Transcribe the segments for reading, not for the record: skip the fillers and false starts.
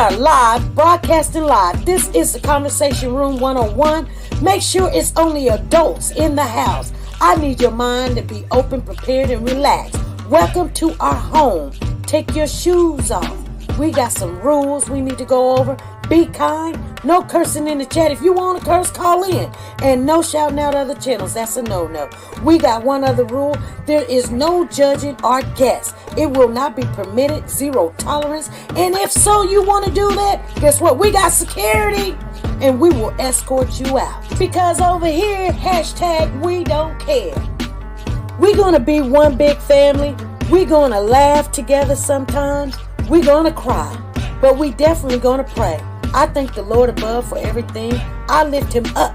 are live, broadcasting live. This is the Conversation Room 101. Make sure it's only adults in the house. I need your mind to be open, prepared, and relaxed. Welcome to our home. Take your shoes off. We got some rules we need to go over. Be kind. No cursing in the chat. If you want to curse, call in. And no shouting out other channels. That's a no-no. We got one other rule. There is no judging our guests. It will not be permitted. Zero tolerance. And if so, you want to do that, guess what? We got security. And we will escort you out. Because over here, hashtag we don't care. We're going to be one big family. We're going to laugh together sometimes. We're going to cry. But we definitely going to pray. I thank the Lord above for everything. I lift him up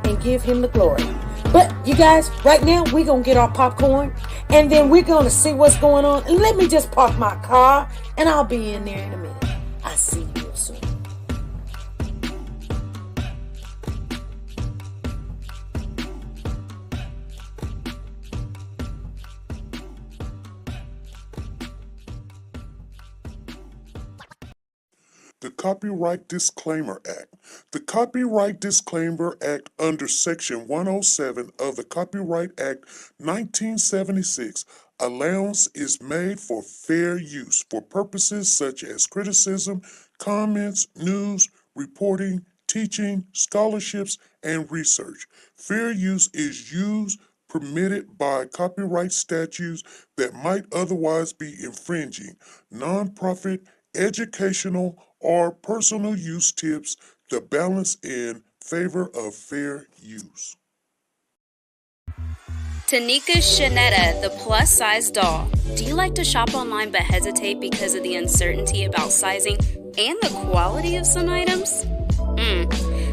and give him the glory. But you guys, right now, we're going to get our popcorn. And then we're going to see what's going on. And let me just park my car. And I'll be in there in a minute. I'll see you real soon. The Copyright Disclaimer Act. The Copyright Disclaimer Act under Section 107 of the Copyright Act 1976, allowance is made for fair use for purposes such as criticism, comments, news, reporting, teaching, scholarships, and research. Fair use is used permitted by copyright statutes that might otherwise be infringing. Nonprofit, educational, or personal use tips the balance in favor of fair use. TeNika Shenette, the plus-size doll. Do you like to shop online but hesitate because of the uncertainty about sizing and the quality of some items?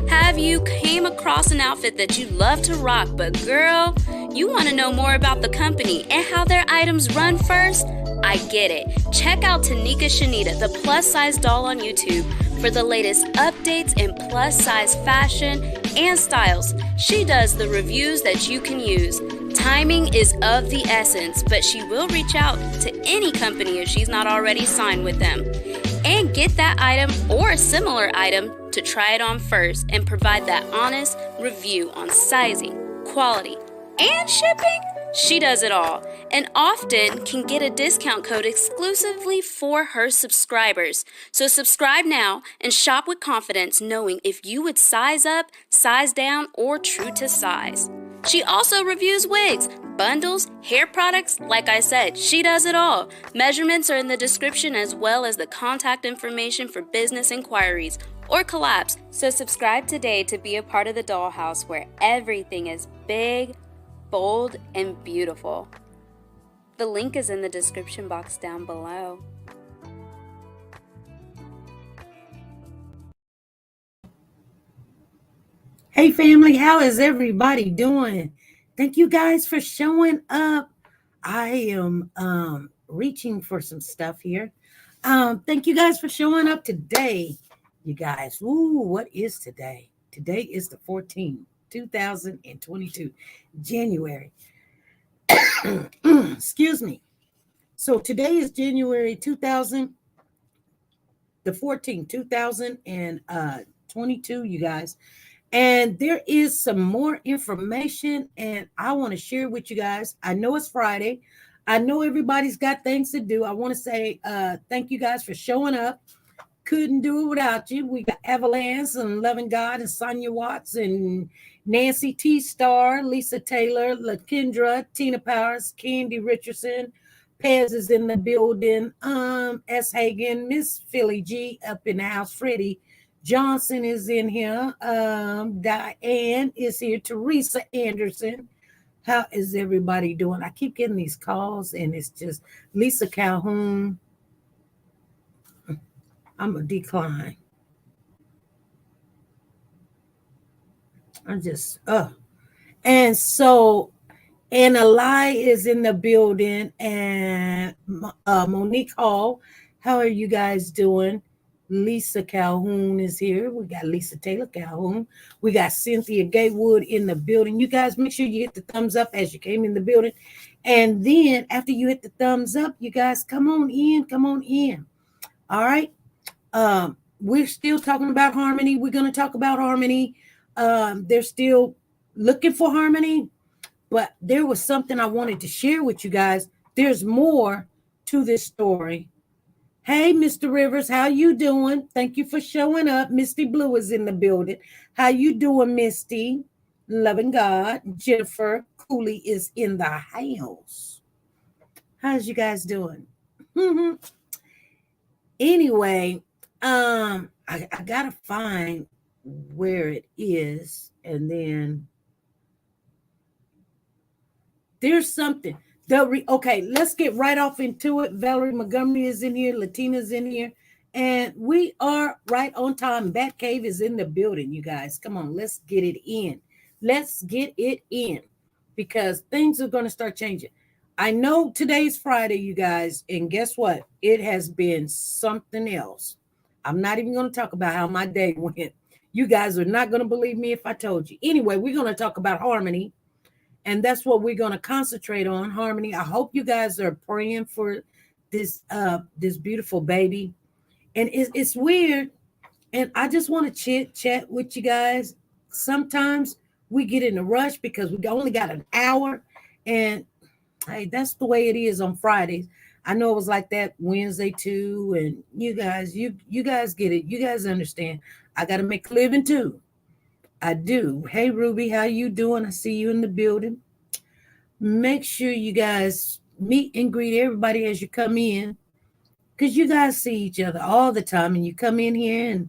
Have you came across an outfit that you love to rock, but girl, you want to know more about the company and how their items run first? I get it. Check out TeNika Shenette, the plus-size doll on YouTube for the latest updates in plus-size fashion and styles. She does the reviews that you can use. Timing is of the essence, but she will reach out to any company if she's not already signed with them. And get that item or a similar item to try it on first and provide that honest review on sizing, quality, and shipping. She does it all and often can get a discount code exclusively for her subscribers. So subscribe now and shop with confidence, knowing if you would size up, size down, or true to size. She also reviews wigs, bundles, hair products. Like I said, she does it all. Measurements are in the description as well as the contact information for business inquiries or collabs. So subscribe today to be a part of the dollhouse where everything is big, bold, and beautiful. The link is in the description box down below. Hey family, how is everybody doing? Thank you guys for showing up. I am reaching for some stuff here. Thank you guys for showing up today. You guys, what is today? Today is the 14th, 2022, January. Excuse me. So today is January 14th, 2022, you guys. And there is some more information, and I want to share with you guys. I know it's Friday. I know everybody's got things to do. I want to say thank you guys for showing up. Couldn't do it without you. We got Avalanche and Loving God and Sonia Watts and Nancy T. Star, Lisa Taylor, LaKendra, Tina Powers, Candy Richardson. Pez is in the building. S. Hagen, Miss Philly G up in the house. Freddie Johnson is in here. Diane is here. Teresa Anderson. How is everybody doing? I keep getting these calls, and it's just Lisa Calhoun. I'm a decline. I'm just and so Anna Lai is in the building, and Monique Hall. How are you guys doing? Lisa Calhoun is here. We got Lisa Taylor Calhoun. We got Cynthia Gatewood in the building. You guys make sure you hit the thumbs up as you came in the building. And then after you hit the thumbs up, you guys come on in. All right. we're still talking about harmony. We're going to talk about harmony. They're still looking for harmony, but there was something I wanted to share with you guys. There's more to this story. Hey, Mr. Rivers, how you doing? Thank you for showing up. Misty Blue is in the building. How you doing, Misty? Loving God. Jennifer Cooley is in the house. How's you guys doing? Anyway, I gotta find where it is, and then there's something. Okay, let's get right off into it. Valerie Montgomery is in here, Latina's in here, and we are right on time. Batcave is in the building, you guys. Come on, let's get it in. Let's get it in, because things are going to start changing. I know today's Friday, you guys, and guess what? It has been something else. I'm not even going to talk about how my day went. You guys are not going to believe me if I told you. Anyway, we're going to talk about harmony, and that's what we're going to concentrate on, harmony. I hope you guys are praying for this beautiful baby. And it's weird, and I just want to chit-chat with you guys. Sometimes we get in a rush because we only got an hour, and hey, that's the way it is on Fridays. I know it was like that Wednesday too, and you guys get it. You guys understand. I got to make a living too. I do. Hey, Ruby, how you doing? I see you in the building. Make sure you guys meet and greet everybody as you come in, because you guys see each other all the time, and you come in here,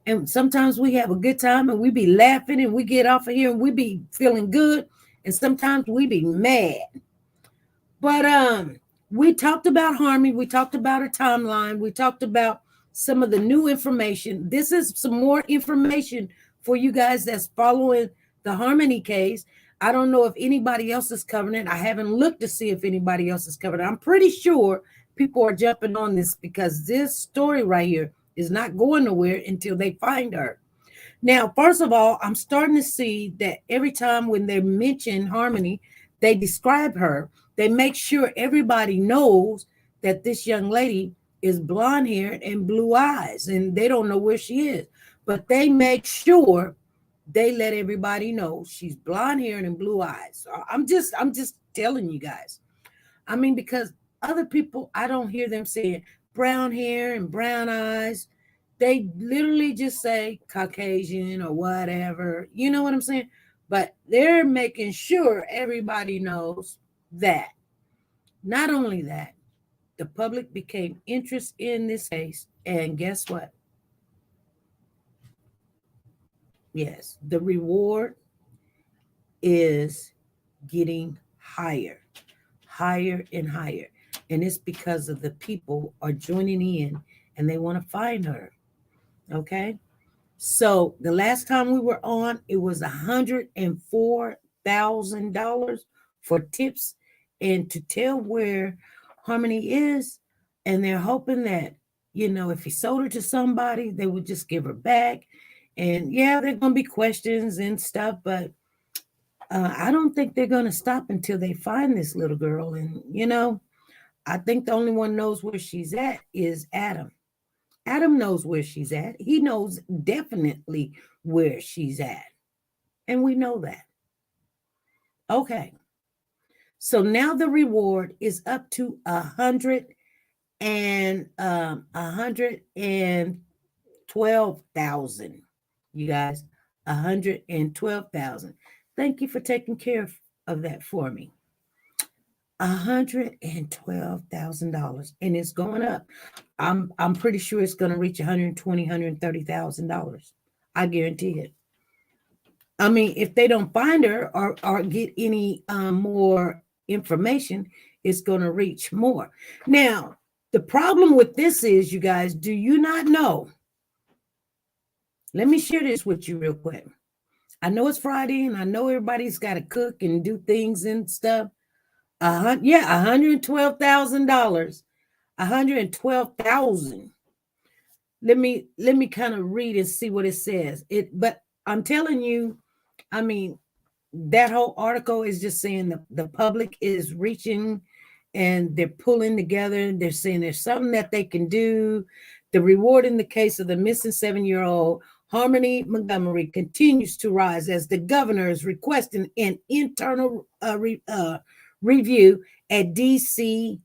and sometimes we have a good time, and we be laughing, and we get off of here, and we be feeling good, and sometimes we be mad. But we talked about harmony. We talked about a timeline. We talked about some of the new information. This is some more information for you guys that's following the harmony case. I don't know if anybody else is covering it. I haven't looked to see if anybody else is covering it. I'm pretty sure people are jumping on this, because this story right here is not going nowhere until they find her. Now, first of all, I'm starting to see that every time when they mention harmony, they describe her. They make sure everybody knows that this young lady is blonde haired and blue eyes, and they don't know where she is, but they make sure they let everybody know she's blonde haired and blue eyes. So I'm just telling you guys. I mean, because other people, I don't hear them saying brown hair and brown eyes. They literally just say Caucasian or whatever. You know what I'm saying? But they're making sure everybody knows that. Not only that, the public became interested in this case. And guess what? Yes, the reward is getting higher and higher. And it's because of the people are joining in, and they want to find her. Okay. So the last time we were on, it was $104,000 for tips and to tell where Harmony is. And they're hoping that, if he sold her to somebody, they would just give her back. And yeah, there are going to be questions and stuff, but I don't think they're going to stop until they find this little girl. And, I think the only one knows where she's at is Adam. Adam knows where she's at. He knows definitely where she's at. And we know that. Okay. So now the reward is up to 112,000. You guys, 112,000. Thank you for taking care of that for me. $112,000, and it's going up. I'm pretty sure it's going to reach $130,000. I guarantee it. I mean, if they don't find her or get any more information, it's going to reach more. Now, the problem with this is, you guys, do you not know? Let me share this with you real quick. I know it's Friday, and I know everybody's got to cook and do things and stuff. $112,000. 112,000. Let me kind of read and see what it says. But I'm telling you, I mean, that whole article is just saying the public is reaching and they're pulling together. They're saying there's something that they can do. The reward in the case of the missing 7-year-old Harmony Montgomery continues to rise as the governor is requesting an internal review at DCYF.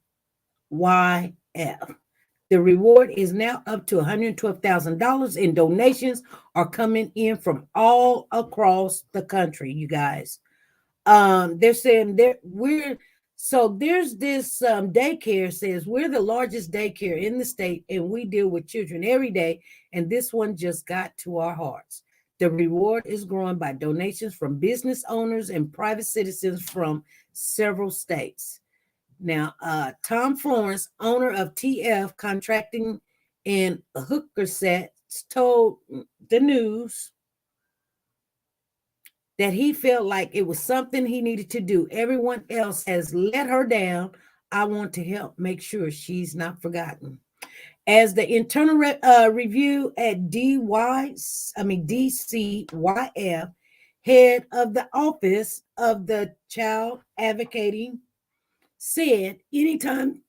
The reward is now up to $112,000, and donations are coming in from all across the country, you guys. They're saying there's this daycare says we're the largest daycare in the state and we deal with children every day, and this one just got to our hearts. The reward is growing by donations from business owners and private citizens from several states. Now, Tom Florence, owner of TF Contracting in Hookerset, told the news that he felt like it was something he needed to do. Everyone else has let her down. I want to help make sure she's not forgotten. As the internal review at DCYF, head of the Office of the Child Advocating, said anytime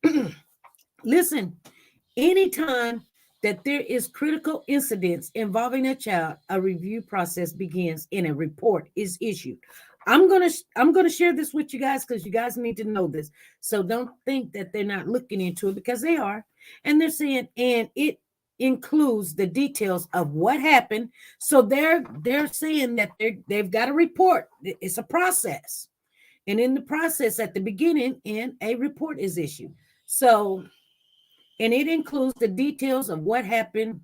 that there is critical incidents involving a child, a review process begins and a report is issued. I'm gonna share this with you guys because you guys need to know this. So don't think that they're not looking into it, because they are. And they're saying, and it includes the details of what happened. So they're saying that they've got a report. It's a process. And in the process at the beginning, and a report is issued. So, and it includes the details of what happened.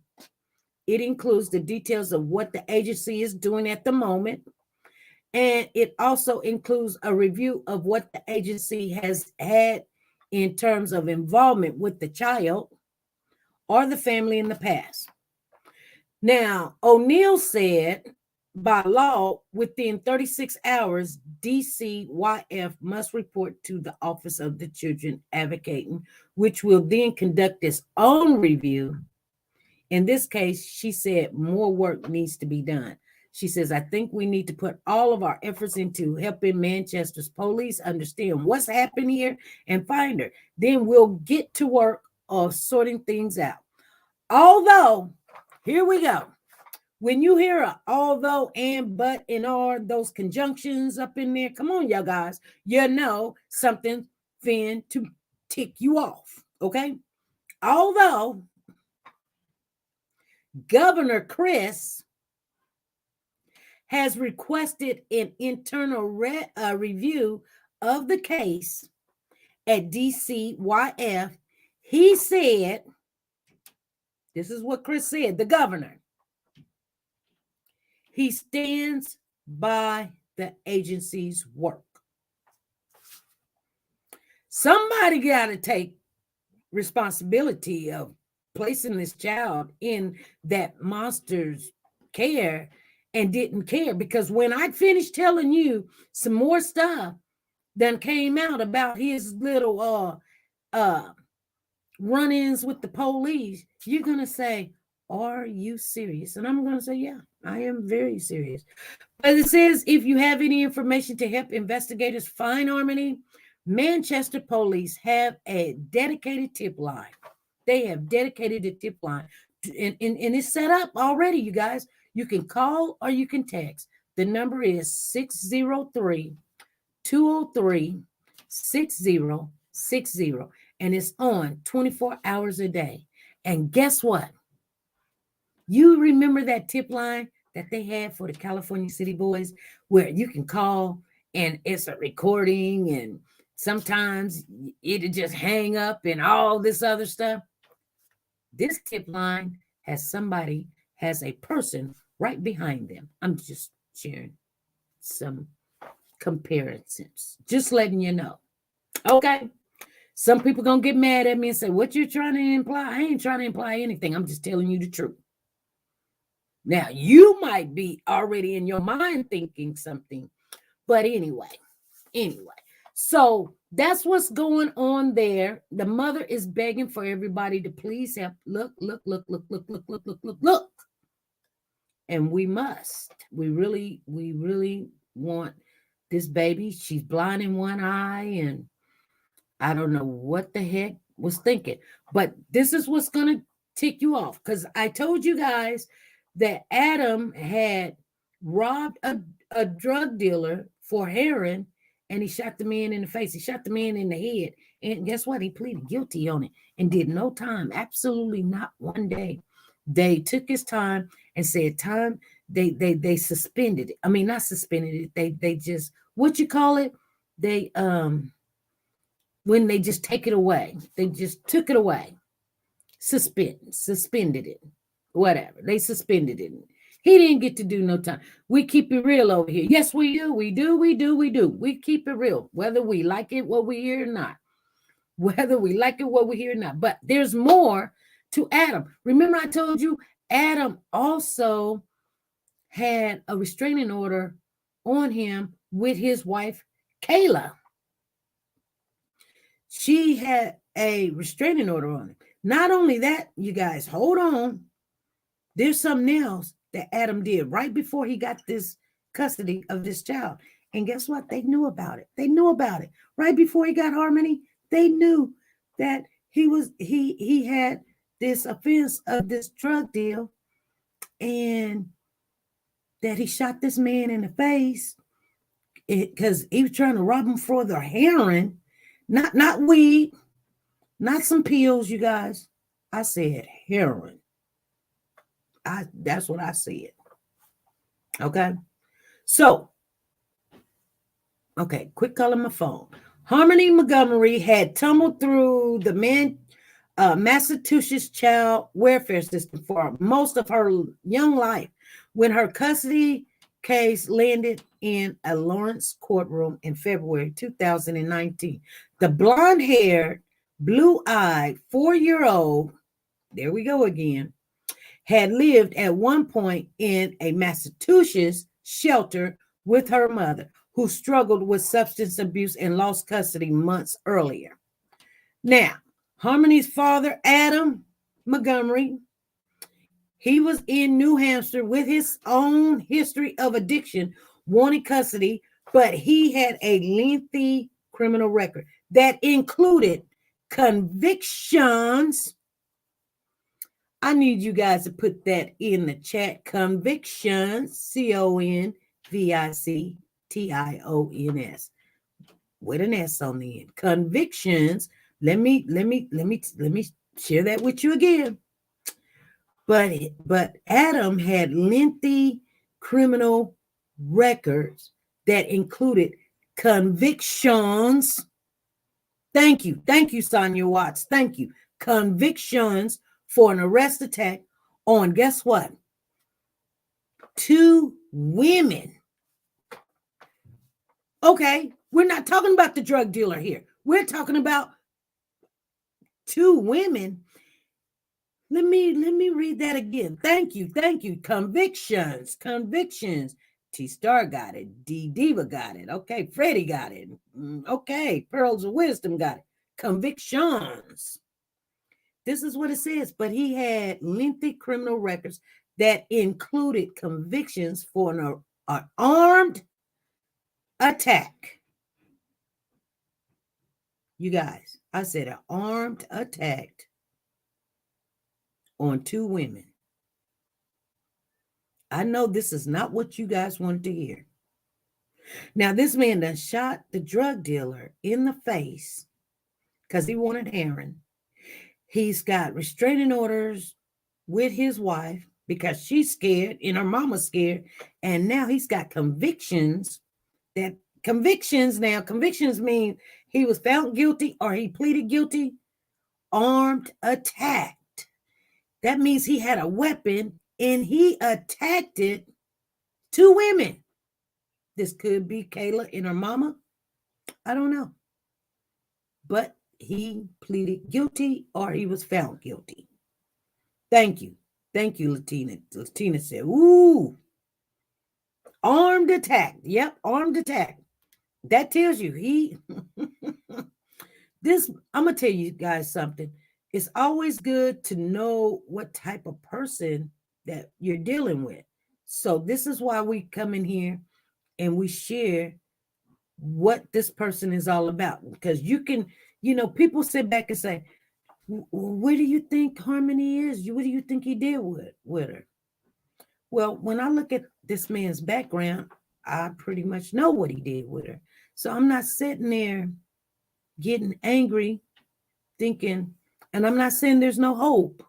It includes the details of what the agency is doing at the moment. And it also includes a review of what the agency has had in terms of involvement with the child or the family in the past. Now, O'Neill said, by law, within 36 hours, DCYF must report to the Office of the Children Advocating, which will then conduct its own review. In this case, she said more work needs to be done. She says, I think we need to put all of our efforts into helping Manchester's police understand what's happened here and find her. Then we'll get to work of sorting things out. Although, here we go. When you hear a although, and, but, and are, those conjunctions up in there, come on, y'all guys, you know something fin to tick you off, okay? Although Governor Chris has requested an internal review of the case at DCYF, he said, this is what Chris said, the governor, he stands by the agency's work. Somebody got to take responsibility of placing this child in that monster's care and didn't care, because when I finished telling you some more stuff that came out about his little run-ins with the police, you're going to say, are you serious? And I'm going to say, yeah, I am very serious. But it says, if you have any information to help investigators find Harmony, Manchester police have a dedicated tip line. They have dedicated a tip line. And it's set up already, you guys. You can call or you can text. The number is 603-203-6060. And it's on 24 hours a day. And guess what? You remember that tip line that they had for the California City Boys, where you can call and it's a recording and sometimes it'll just hang up and all this other stuff? This tip line has a person right behind them. I'm just sharing some comparisons, just letting you know. Okay. Some people gonna get mad at me and say, what you trying to imply? I ain't trying to imply anything. I'm just telling you the truth. Now, you might be already in your mind thinking something, but anyway. So that's what's going on there. The mother is begging for everybody to please help. Look. And we must. We really want this baby. She's blind in one eye, and I don't know what the heck was thinking. But this is what's going to tick you off? Because I told you guys that Adam had robbed a drug dealer for heroin, and he shot the man in the face. He shot the man in the head. And guess what? He pleaded guilty on it and did no time. Absolutely not one day. They took his time and said time. They suspended it. I mean, not suspended it. They just, what you call it? They when they just take it away. They just took it away. Suspended it. Whatever. They suspended it. He didn't get to do no time. We keep it real over here. Yes, we do. We do. We keep it real, whether we like it, what we hear or not. Whether we like it, what we hear or not. But there's more to Adam. Remember, I told you Adam also had a restraining order on him with his wife, Kayla. She had a restraining order on him. Not only that, you guys, hold on. There's something else that Adam did right before he got this custody of this child. And guess what? They knew about it. They knew about it. Right before he got Harmony, they knew that he had this offense of this drug deal and that he shot this man in the face because he was trying to rob him for the heroin, not weed, not some pills, you guys. I said heroin. That's what I said. Okay. So, okay, quick call on my phone. Harmony Montgomery had tumbled through the Massachusetts child welfare system for most of her young life when her custody case landed in a Lawrence courtroom in February 2019. The blonde-haired, blue-eyed 4-year-old, there we go again, had lived at one point in a Massachusetts shelter with her mother, who struggled with substance abuse and lost custody months earlier. Now, Harmony's father, Adam Montgomery, he was in New Hampshire with his own history of addiction, wanting custody, but he had a lengthy criminal record that included convictions. I need you guys to put that in the chat. Convictions, CONVICTIONS, with an S on the end. Convictions. Let me share that with you again. But Adam had lengthy criminal records that included convictions. Thank you, Sonia Watts. Thank you. Convictions for an arrest attack on, guess what? 2 women. Okay, we're not talking about the drug dealer here. We're talking about 2 women. Let me read that again. Thank you. Convictions. T-Star got it. D-Diva got it. Okay, Freddie got it. Okay, Pearls of Wisdom got it. Convictions. This is what it says. But he had lengthy criminal records that included convictions for an armed attack. You guys, I said an armed attack on 2 women. I know this is not what you guys wanted to hear. Now, this man done shot the drug dealer in the face because he wanted heroin. He's got restraining orders with his wife because she's scared and her mama's scared. And now he's got convictions. Convictions mean he was found guilty or he pleaded guilty. Armed attack. That means he had a weapon and he attacked it 2 women. This could be Kayla and her mama. I don't know. But he pleaded guilty or he was found guilty. Thank you, Latina. Latina said, ooh, armed attack. Yep, armed attack. That tells you he, I'm going to tell you guys something. It's always good to know what type of person that you're dealing with. So this is why we come in here and we share what this person is all about. Because you can, people sit back and say, Where do you think Harmony is? What do you think he did with her? Well, when I look at this man's background, I pretty much know what he did with her. So I'm not sitting there getting angry, thinking, and I'm not saying there's no hope.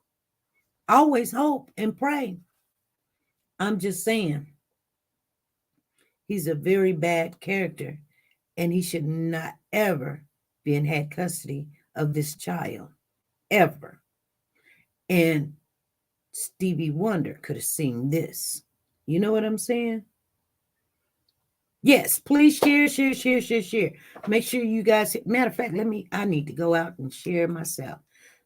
Always hope and pray. I'm just saying he's a very bad character and he should not ever been had custody of this child. Ever. And Stevie Wonder could have seen this. You know what I'm saying? Yes, please share. Make sure you guys, matter of fact, I need to go out and share myself.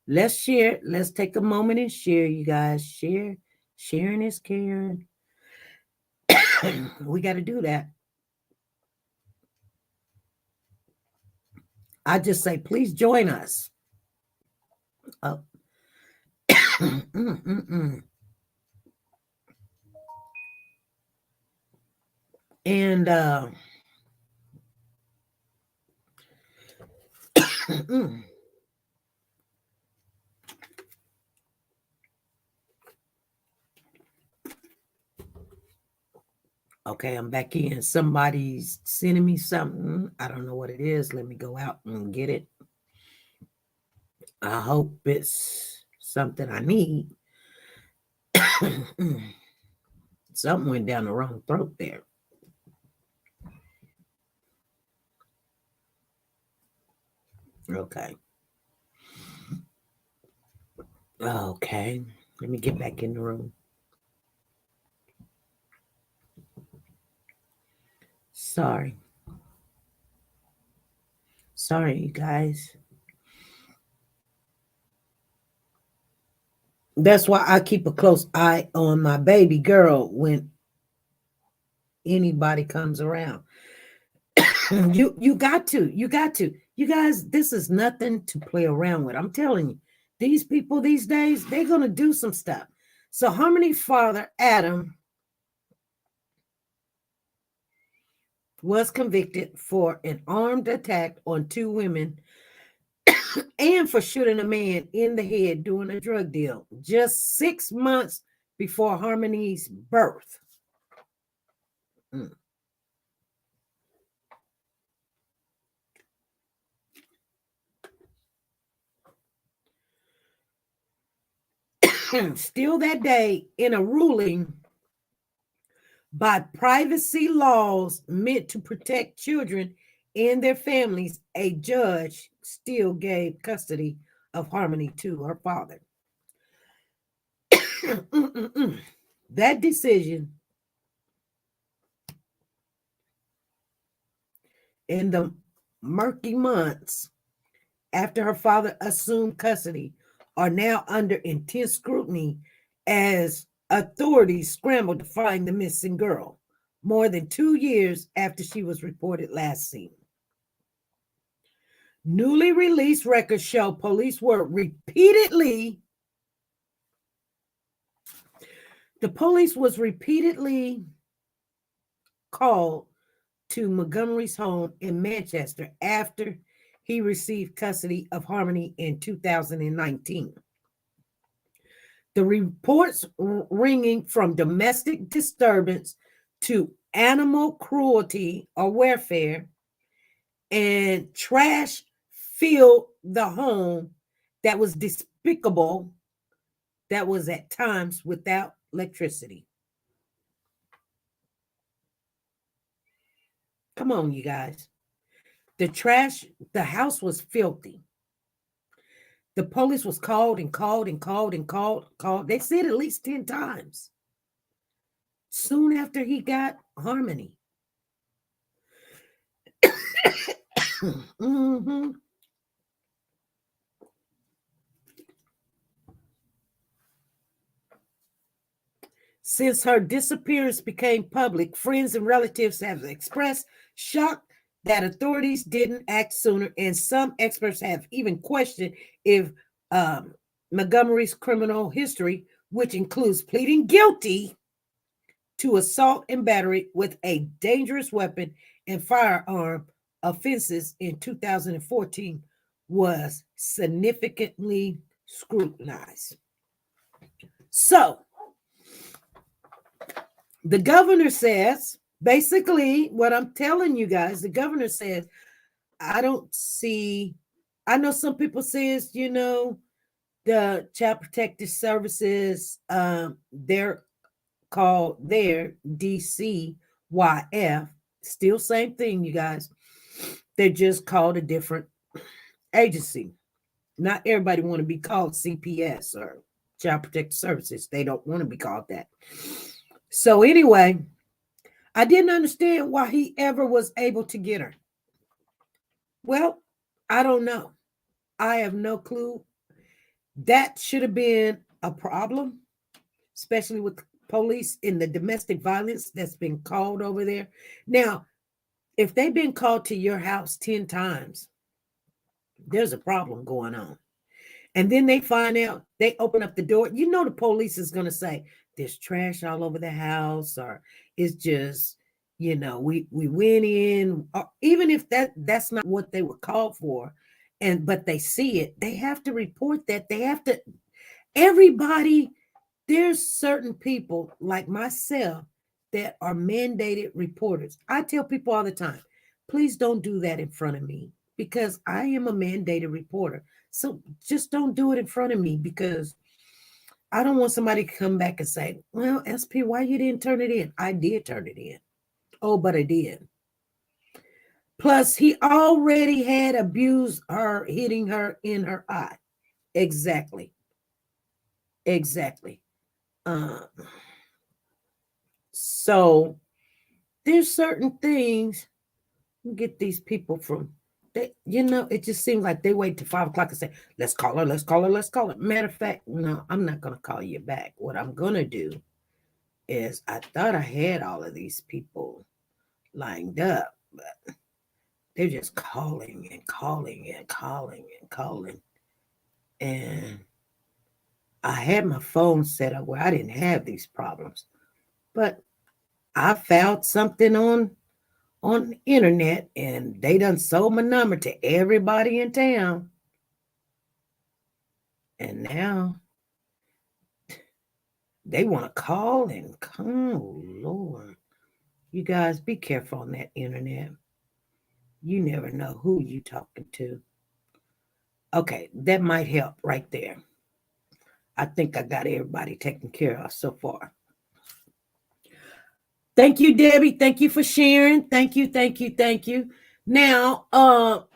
Let's share. Let's take a moment and share, you guys. Sharing is caring. We got to do that. I just say, please join us. Oh. And okay, I'm back in. Somebody's sending me something. I don't know what it is. Let me go out and get it. I hope it's something I need. Something went down the wrong throat there. Okay. Okay. Let me get back in the room. Sorry, you guys. That's why I keep a close eye on my baby girl when anybody comes around. You got to. You guys, this is nothing to play around with. I'm telling you, these people these days, they're going to do some stuff. So Harmony father, Adam, was convicted for an armed attack on 2 women and for shooting a man in the head during a drug deal just 6 months before Harmony's birth. Still that day, in a ruling by privacy laws meant to protect children and their families, a judge still gave custody of Harmony to her father. That decision in the murky months after her father assumed custody are now under intense scrutiny as authorities scramble to find the missing girl more than 2 years after she was reported last seen. Newly released records show police were repeatedly called to Montgomery's home in Manchester after he received custody of Harmony in 2019. The reports ranging from domestic disturbance to animal cruelty or warfare and trash filled the home that was despicable, that was at times without electricity. Come on, you guys. The house was filthy. The police was called. They said at least 10 times. Soon after he got Harmony. Mm-hmm. Since her disappearance became public, friends and relatives have expressed shock that authorities didn't act sooner, and some experts have even questioned if Montgomery's criminal history, which includes pleading guilty to assault and battery with a dangerous weapon and firearm offenses in 2014, was significantly scrutinized. So the governor says, basically what I'm telling you guys, the governor says, I know some people says, the Child Protective Services, they're called their DCYF, still same thing, you guys. They're just called a different agency. Not everybody want to be called CPS or Child Protective Services. They don't want to be called that. So anyway, I didn't understand why he ever was able to get her. Well, I don't know. I have no clue. That should have been a problem, especially with police in the domestic violence that's been called over there. Now, if they've been called to your house 10 times, there's a problem going on. And then they find out, they open up the door. The police is going to say, there's trash all over the house, or it's just, we went in, or even if that's not what they were called for, but they see it, they have to report that. They have to, everybody, there's certain people like myself that are mandated reporters. I tell people all the time, please don't do that in front of me, because I am a mandated reporter. So just don't do it in front of me, because I don't want somebody to come back and say, well, SP, why you didn't turn it in? I did turn it in. Oh, but I did. Plus, he already had abused her, hitting her in her eye. Exactly. So there's certain things you get these people from. It just seems like they wait till 5 o'clock and say, let's call her. Matter of fact, no, I'm not going to call you back. What I'm going to do is, I thought I had all of these people lined up, but they're just calling. And I had my phone set up where I didn't have these problems, but I found something on the internet, and they done sold my number to everybody in town. And now they want to call and come. Oh, Lord. You guys be careful on that internet. You never know who you talking to. Okay, that might help right there. I think I got everybody taken care of so far. Thank you, Debbie. Thank you for sharing. Thank you. Now,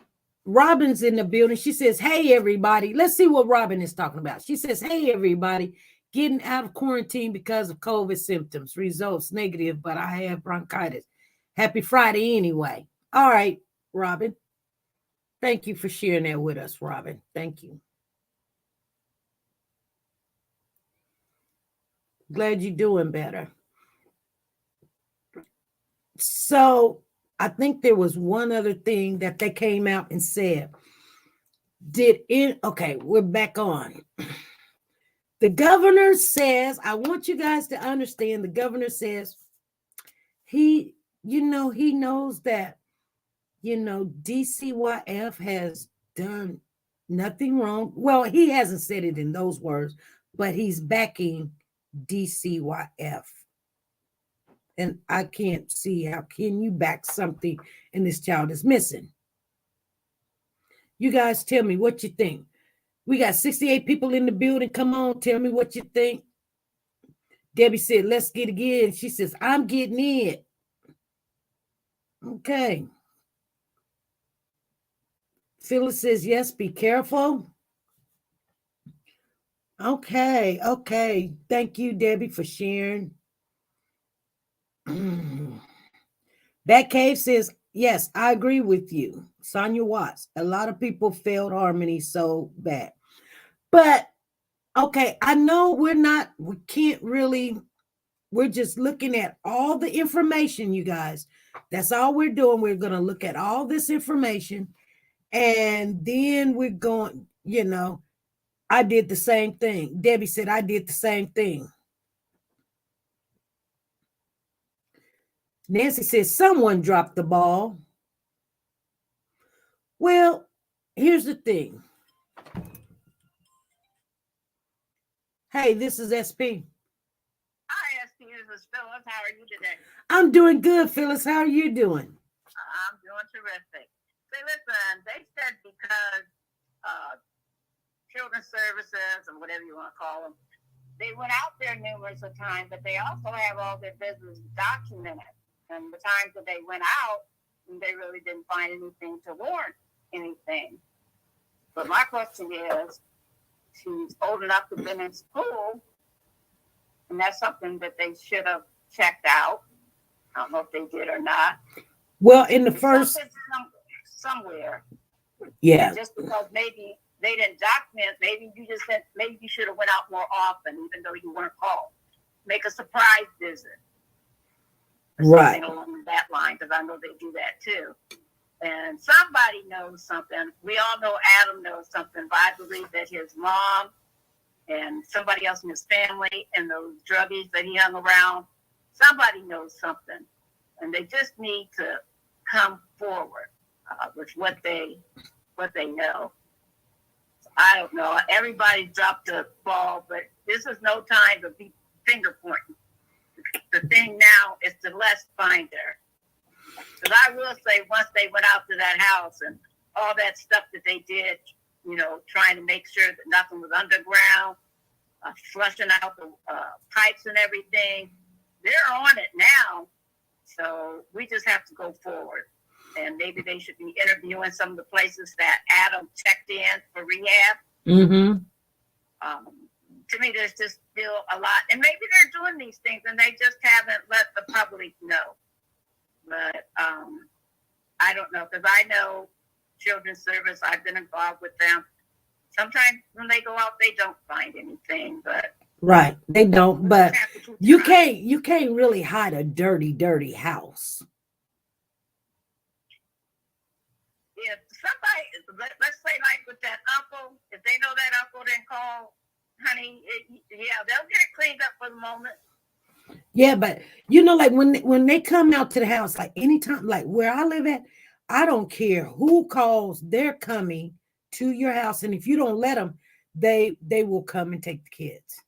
Robin's in the building. She says, hey, everybody. Let's see what Robin is talking about. She says, hey, everybody. Getting out of quarantine because of COVID symptoms. Results negative, but I have bronchitis. Happy Friday anyway. All right, Robin. Thank you for sharing that with us, Robin. Thank you. Glad you're doing better. So I think there was one other thing that they came out and said. Okay, we're back on. The governor says, I want you guys to understand, the governor says he knows that, DCYF has done nothing wrong. Well, he hasn't said it in those words, but he's backing DCYF. And I can't see how can you back something and this child is missing. You guys tell me what you think. We got 68 people in the building. Come on, tell me what you think. Debbie said, let's get it in. She says, I'm getting it. Okay. Phyllis says, yes, be careful. Okay. Thank you, Debbie, for sharing. Batcave says, yes, I agree with you. Sonia Watts, a lot of people failed Harmony so bad. But, okay, I know we're just looking at all the information, you guys. That's all we're doing. We're going to look at all this information. And then we're going, I did the same thing. Debbie said, I did the same thing. Nancy says, someone dropped the ball. Well, here's the thing. Hey, this is SP. Hi, SP. This is Phyllis. How are you today? I'm doing good, Phyllis. How are you doing? I'm doing terrific. Say, listen, they said because children's services or whatever you want to call them, they went out there numerous of times, but they also have all their business documented. And the times that they went out, they really didn't find anything to warrant anything. But my question is, she's old enough to have been in school, and that's something that they should have checked out. I don't know if they did or not. Well, in the first... Somewhere. Yeah. And just because maybe they didn't document, maybe you just said, maybe you should have went out more often, even though you weren't called. Make a surprise visit. Right. Along that line, because I know they do that too. And somebody knows something. We all know Adam knows something, but I believe that his mom and somebody else in his family and those druggies that he hung around, somebody knows something. And they just need to come forward with what they know. I don't know. Everybody dropped the ball, but this is no time to be finger pointing. The thing now is to let's find her. Because I will say, once they went out to that house and all that stuff that they did, you know, trying to make sure that nothing was underground, flushing out the pipes and everything, they're on it now. So we just have to go forward. And maybe they should be interviewing some of the places that Adam checked in for rehab. Mm-hmm. To me, there's just still a lot. And maybe they're doing these things and they just haven't let the public know. But I don't know, because I know Children's Service, I've been involved with them. Sometimes when they go out, they don't find anything, but right, they don't. But you can't really hide a dirty house. If somebody, let's say like with that uncle, if they know that uncle didn't call, honey, they'll get it cleaned up for the moment. Yeah, but you know, like when they come out to the house, like anytime, like where I live at, I don't care who calls, they're coming to your house, and if you don't let them, they will come and take the kids.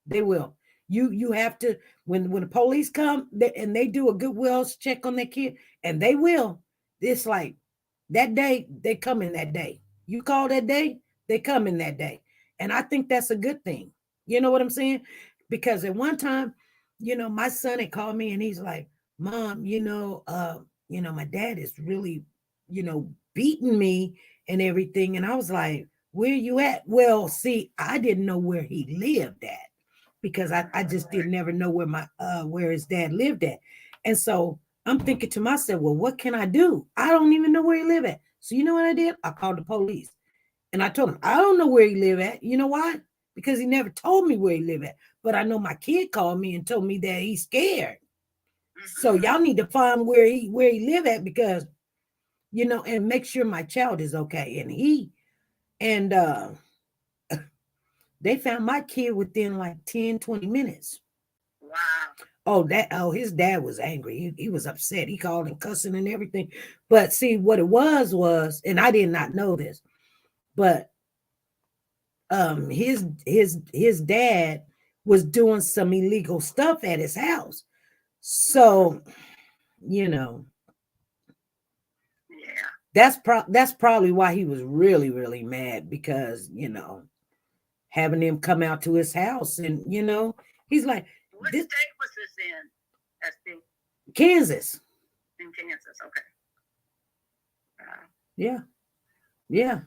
They will. You have to, when the police come and they do a goodwill check on their kid, and they will. It's like that day they come in that day. You call that day, they come in that day, and I think that's a good thing. You know what I'm saying? Because at one time, you know, my son had called me and he's like, Mom, my dad is really, beating me and everything. And I was like, where you at? Well, see, I didn't know where he lived at because I just didn't never know where his dad lived at. And so I'm thinking to myself, well, what can I do? I don't even know where he lived at. So you know what I did? I called the police and I told him, I don't know where he lived at. You know why? Because he never told me where he lived at. But I know my kid called me and told me that he's scared. So y'all need to find where he live at, because, and make sure my child is okay. And they found my kid within like 10, 20 minutes. Wow. His dad was angry. He was upset. He called and cussing and everything. But see, what it was, and I did not know this, but his dad was doing some illegal stuff at his house. So, Yeah. That's probably why he was really, really mad, because, having him come out to his house and, he's like, what state was this in? SP? Kansas. In Kansas, okay. Yeah.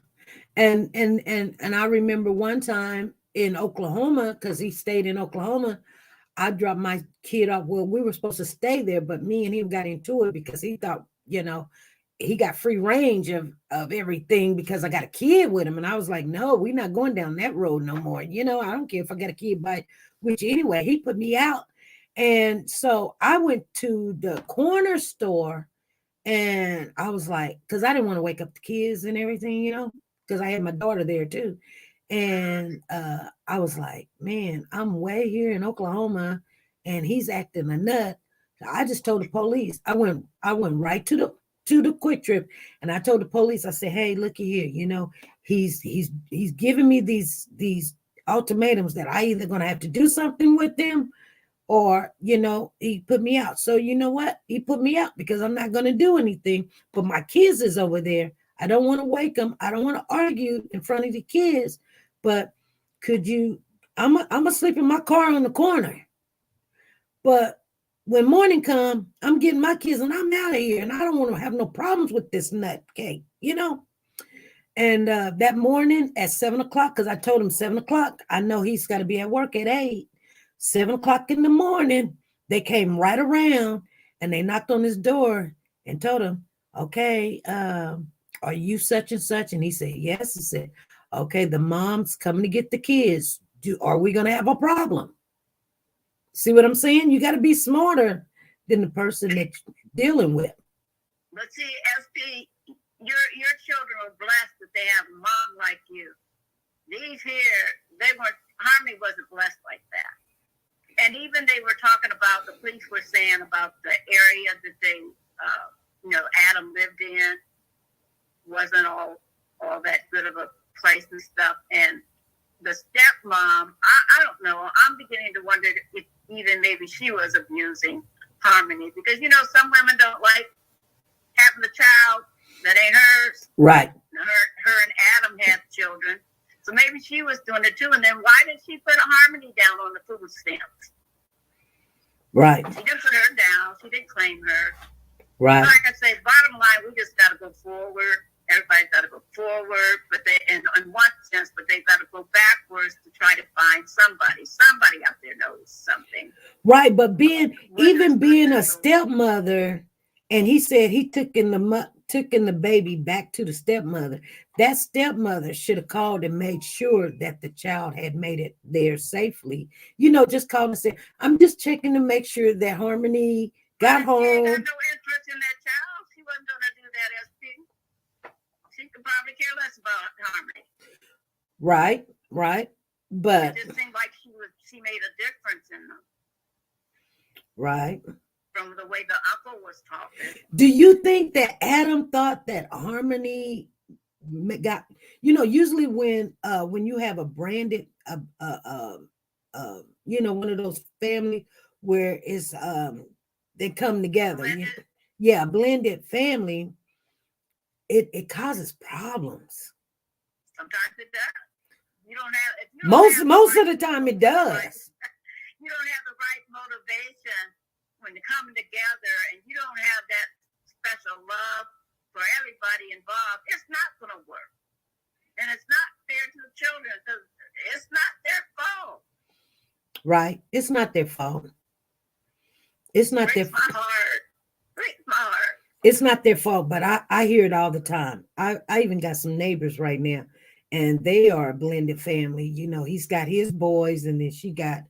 And I remember one time in Oklahoma, because he stayed in Oklahoma, I dropped my kid off. Well, we were supposed to stay there, but me and him got into it because he thought, he got free range of everything because I got a kid with him. And I was like, no, we're not going down that road no more. I don't care if I got a kid by which anyway, he put me out. And so I went to the corner store and I was like, because I didn't want to wake up the kids and everything, because I had my daughter there too. And I was like, man, I'm way here in Oklahoma and he's acting a nut. So I just told the police. I went right to to the Quick Trip, and I told the police, I said, hey, looky here, he's giving me these ultimatums that I either gonna have to do something with them, or he put me out. So you know what? He put me out because I'm not gonna do anything. But my kids is over there. I don't want to wake them. I don't want to argue in front of the kids. But could you? I'm gonna sleep in my car on the corner. But when morning come, I'm getting my kids and I'm out of here, and I don't want to have no problems with this nut cake, And that morning at 7:00, because I told him 7:00, I know he's got to be at work at 8. 7:00 in the morning, they came right around and they knocked on his door and told him, okay, are you such and such? And he said, yes. He said, okay, the mom's coming to get the kids. Are we going to have a problem? See what I'm saying? You got to be smarter than the person that you're dealing with. But see, SP, your children are blessed that they have a mom like you. These here, Harmony wasn't blessed like that. And even they were talking about, the police were saying about the area that they, Adam lived in wasn't all that good of a place and stuff. And the stepmom, I don't know, I'm beginning to wonder if even maybe she was abusing Harmony, because some women don't like having a child that ain't hers. Right. Her and Adam had children, so maybe she was doing it too. And then why did she put a Harmony down on the food stamps? Right. She didn't put her down. She didn't claim her. Right. Like I say, bottom line, we just got to go forward. Everybody's got to go forward, but in one sense, but they've got to go backwards to try to find somebody. Somebody out there knows something. Right, but being a stepmother, and he said he took in the baby back to the stepmother. That stepmother should have called and made sure that the child had made it there safely. Just called and said, I'm just checking to make sure that Harmony got home. She had no interest in that child. She wasn't going to do that, SP. She could probably care less about Harmony. Right. But it just seemed like she made a difference in them. Right. From the way the uncle was talking. Do you think that Adam thought that Harmony got, usually when you have a branded, one of those family where it's, they come together. Blended. Blended family, it causes problems. Sometimes it does. Most of the time it does. You don't have the right motivation when you're coming together, and you don't have that special love for everybody involved. It's not going to work. And it's not fair to the children because it's not their fault. Right. It's not their fault. It's not their fault. Breaks my heart. It's not their fault, but I hear it all the time. I even got some neighbors right now, and they are a blended family. He's got his boys, and then she got,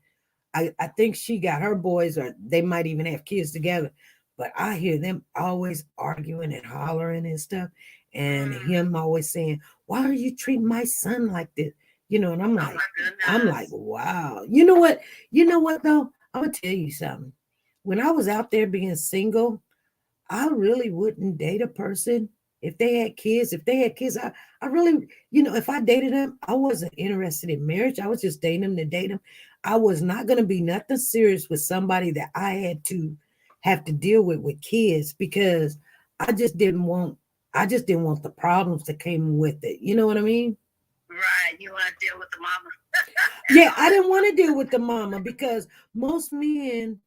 I think she got her boys, or they might even have kids together. But I hear them always arguing and hollering and stuff, and him always saying, "Why are you treating my son like this?" And I'm like, wow. You know what though? I'm gonna tell you something. When I was out there being single, I really wouldn't date a person if they had kids. I really, if I dated them, I wasn't interested in marriage. I was just dating them to date them. I was not going to be nothing serious with somebody that I had to have to deal with kids, because I just didn't want the problems that came with it. You know what I mean? Right. You want to deal with the mama. Yeah, I didn't want to deal with the mama, because most men,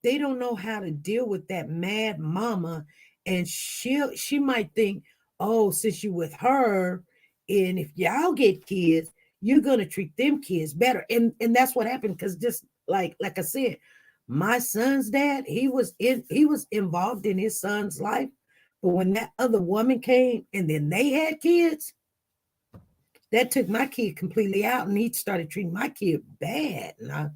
they don't know how to deal with that mad mama. And she might think, oh, since you with her, and if y'all get kids, you're gonna treat them kids better. And that's what happened, because just like I said, my son's dad, he was involved in his son's life. But when that other woman came and then they had kids, that took my kid completely out, and he started treating my kid bad. And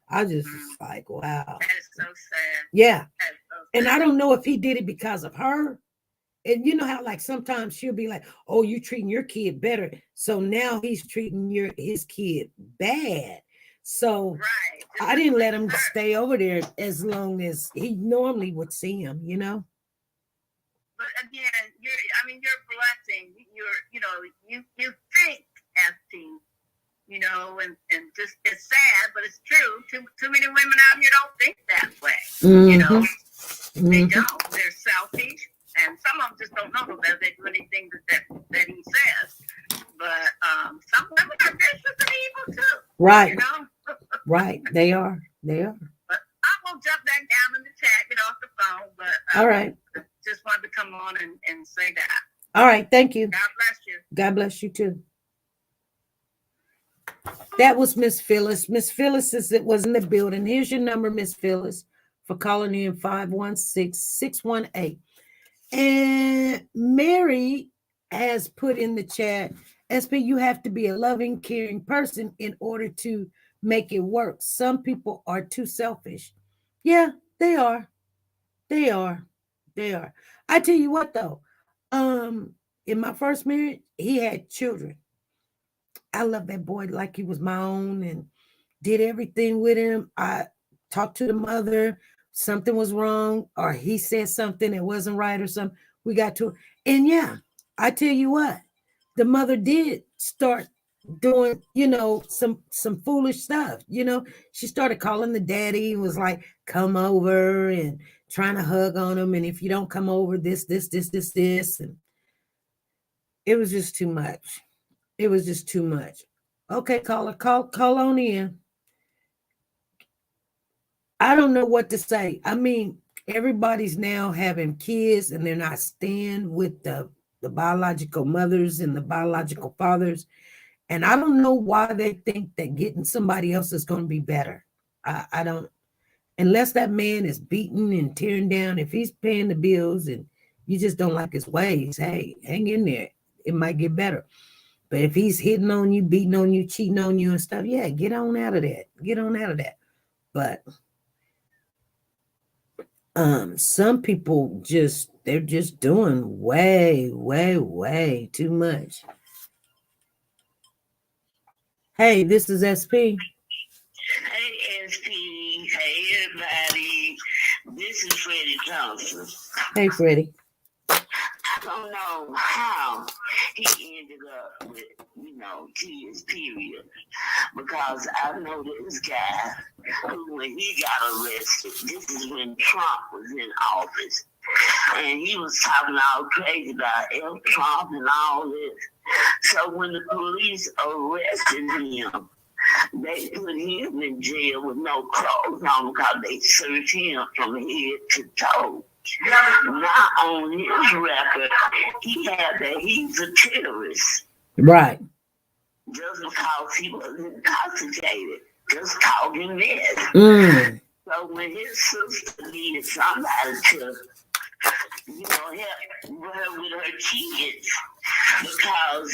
I just was like, wow. That is so sad. Yeah. That is so sad. And I don't know if he did it because of her. And you know how like sometimes she'll be like, oh, you treating your kid better. So now he's treating his kid bad. So right. I didn't let him stay over there as long as he normally would see him, But but again, you're blessing. You think, FT, and just, it's sad, but it's true. Too many women out here don't think that way. They don't. They're selfish, and some of them just don't know that they do anything that he says. But some women are vicious and evil too. Right. Right. They are. But I will jump back down in the chat, get off the phone. But all right. Just wanted to come on and say that. All right. Thank you. God bless you. God bless you too. That was Miss Phyllis. Miss Phyllis was in the building. Here's your number, Miss Phyllis, for calling in 516-618. And Mary has put in the chat, SP, you have to be a loving, caring person in order to make it work. Some people are too selfish. Yeah, they are. They are. I tell you what, though, in my first marriage, he had children. I love that boy like he was my own and did everything with him. I talked to the mother. Something was wrong, or he said something that wasn't right or something. We got to, and yeah, I tell you what, the mother did start doing, some foolish stuff. She started calling the daddy and was like, come over, and trying to hug on him. And if you don't come over, this. And it was just too much. It was just too much. Okay, caller, call on in. I don't know what to say. I mean, everybody's now having kids and they're not staying with the biological mothers and the biological fathers. And I don't know why they think that getting somebody else is going to be better. I don't, unless that man is beaten and tearing down, if he's paying the bills and you just don't like his ways, hey, hang in there. It might get better. But if he's hitting on you, beating on you, cheating on you and stuff, yeah, get on out of that. But some people they're just doing way too much. Hey, this is SP. Hey, SP. Hey, everybody. This is Freddie Johnson. Hey, Freddie. I don't know how he ended up with, kids, period. Because I know this guy who, when he got arrested, this is when Trump was in office. And he was talking all crazy about F. Trump and all this. So when the police arrested him, they put him in jail with no clothes on because they searched him from head to toe. Not on his record, he had that he's a terrorist. Right. Just because he was intoxicated, just talking mess. So when his sister needed somebody to, help her with her kids, because,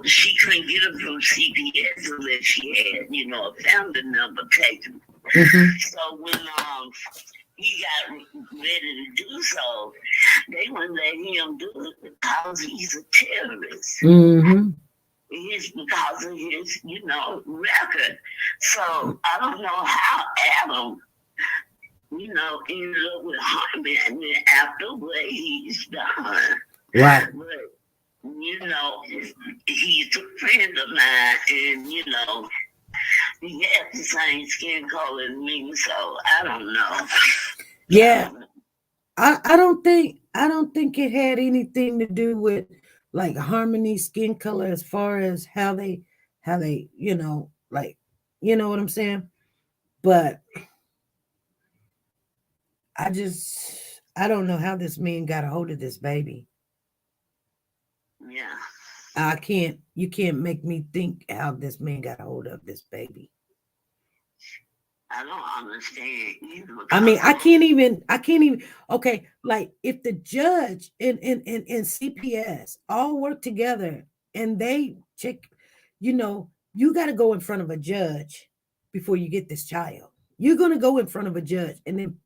she couldn't get them from CPS unless she had, a family number taken. So when he got ready to do so, they wouldn't let him do it because he's a terrorist. It's because of his, record. So I don't know how Adam, ended up with Harmony after what he's done. Right. But, he's a friend of mine, and, he has the same skin color as me, so I don't know. Yeah. I don't think it had anything to do with like Harmony skin color as far as how they what I'm saying? But I don't know how this man got a hold of this baby. Yeah. You can't make me think how this man got a hold of this baby. I don't understand either. I mean, I can't even, okay, like if the judge and CPS all work together and they check, you got to go in front of a judge before you get this child. You're going to go in front of a judge, and then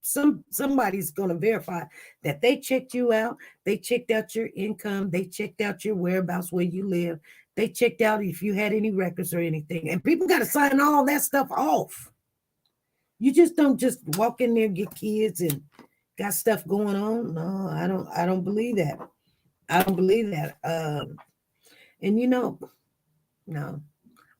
somebody's going to verify that they checked you out. They checked out your income. They checked out your whereabouts, where you live. They checked out if you had any records or anything. And people got to sign all that stuff off. You just don't just walk in there and get kids and got stuff going on. No, I don't believe that. I don't believe that. And no,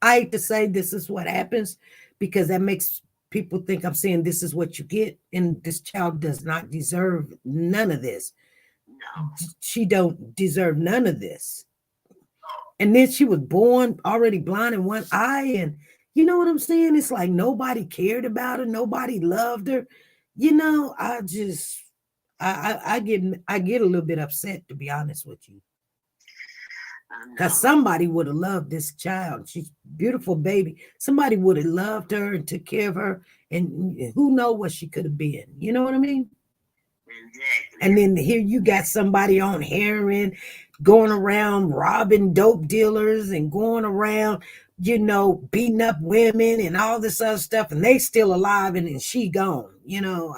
I hate to say this is what happens because that makes people think I'm saying this is what you get, and this child does not deserve none of this. No. She don't deserve none of this. And then she was born already blind in one eye, and you know what I'm saying? It's like nobody cared about her, nobody loved her. I just I get a little bit upset, to be honest with you. Because somebody would have loved this child. She's a beautiful baby. Somebody would have loved her and took care of her. And who knows what she could have been. You know what I mean? Exactly. And then here you got somebody on heroin, going around robbing dope dealers and going around, beating up women and all this other stuff. And they still alive and she gone. I know.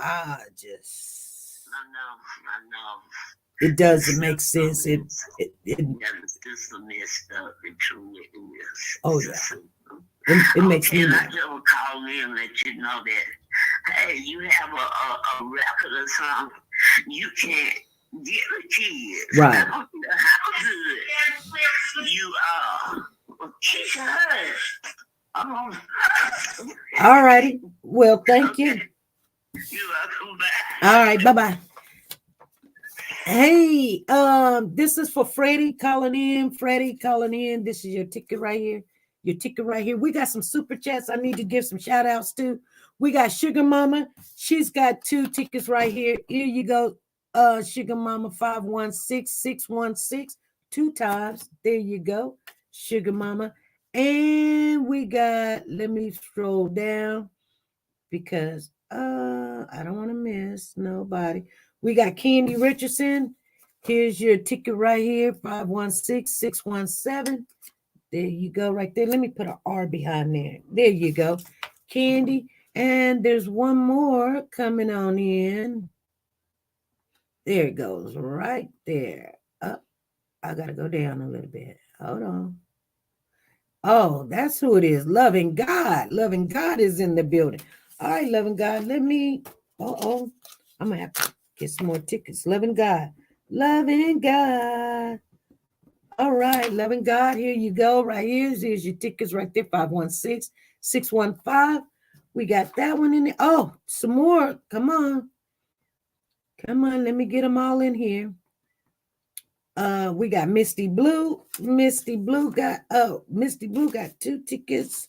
It doesn't make sense. It It's messed up. It truly is. Oh yeah. It makes me. And I just would call in and let you know that, hey, you have a record or something, you can't get the kids. Right. I don't know how good you are. Kiss her. All righty. Well, thank you. You're welcome back. All right. Bye-bye. Hey, this is for Freddie calling in. This is your ticket right here. We got some super chats I need to give some shout outs to. We got Sugar Mama. She's got 2 tickets right here. Here you go. Sugar Mama 516616 2 times. There you go. Sugar Mama. And we got, let me scroll down because I don't want to miss nobody. We got Candy Richardson. Here's your ticket right here, 516617. There you go, right there. Let me put an R behind there. There you go, Candy. And there's one more coming on in. There it goes, right there. Up. I got to go down a little bit. Hold on. Oh, that's who it is. Loving God. Loving God is in the building. All right, Loving God. Let me. I'm going to have to get some more tickets. Loving God. Loving God. All right, Loving God. Here you go. Right here. Here's your tickets right there. 516615. We got that one in there. Oh, some more. Come on. Let me get them all in here. We got Misty Blue. Misty Blue got 2 tickets.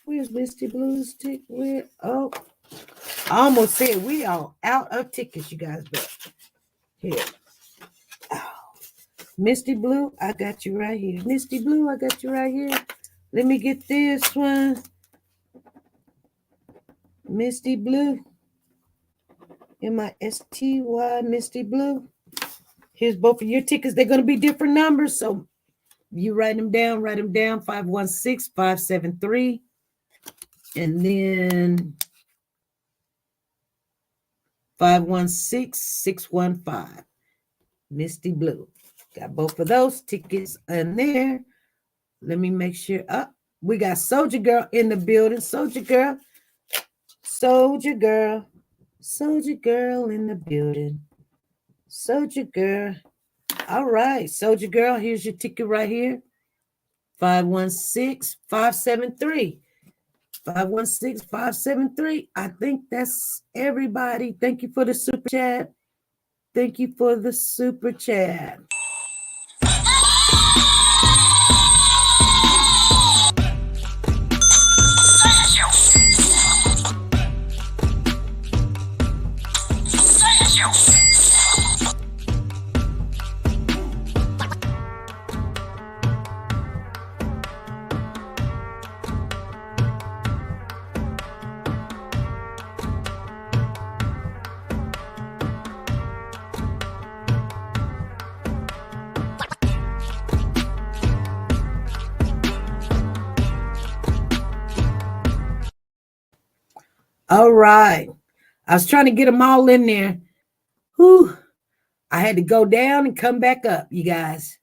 Where's Misty Blue's ticket? I almost said we are out of tickets, you guys, but here. Oh. Misty Blue, I got you right here. Misty Blue, I got you right here. Let me get this one. Misty Blue. MISTY, Misty Blue. Here's both of your tickets. They're going to be different numbers, so you write them down. 516573. And then 516615. Misty Blue. Got both of those tickets in there. Let me make sure. We got Soldier Girl in the building. Soldier Girl in the building. Soldier Girl. All right, Soldier Girl, here's your ticket right here. 516573. 516573. I think that's everybody. Thank you for the super chat. All right. I was trying to get them all in there. Whew. I had to go down and come back up, you guys.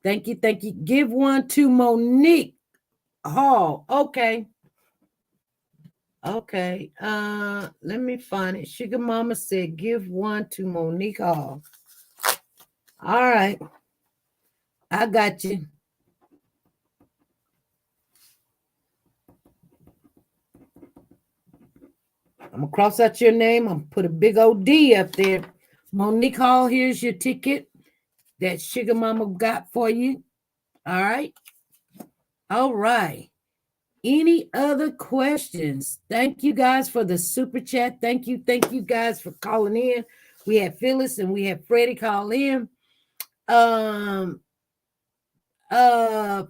Thank you. Give one to Monique Hall. Okay. Okay. Let me find it. Sugar Mama said, give one to Monique Hall. All right. I got you. I'm going to cross out your name. I'm going to put a big old D up there. Monique Hall, here's your ticket that Sugar Mama got for you. All right. All right. Any other questions? Thank you guys for the super chat. Thank you guys for calling in. We had Phyllis and we had Freddie call in.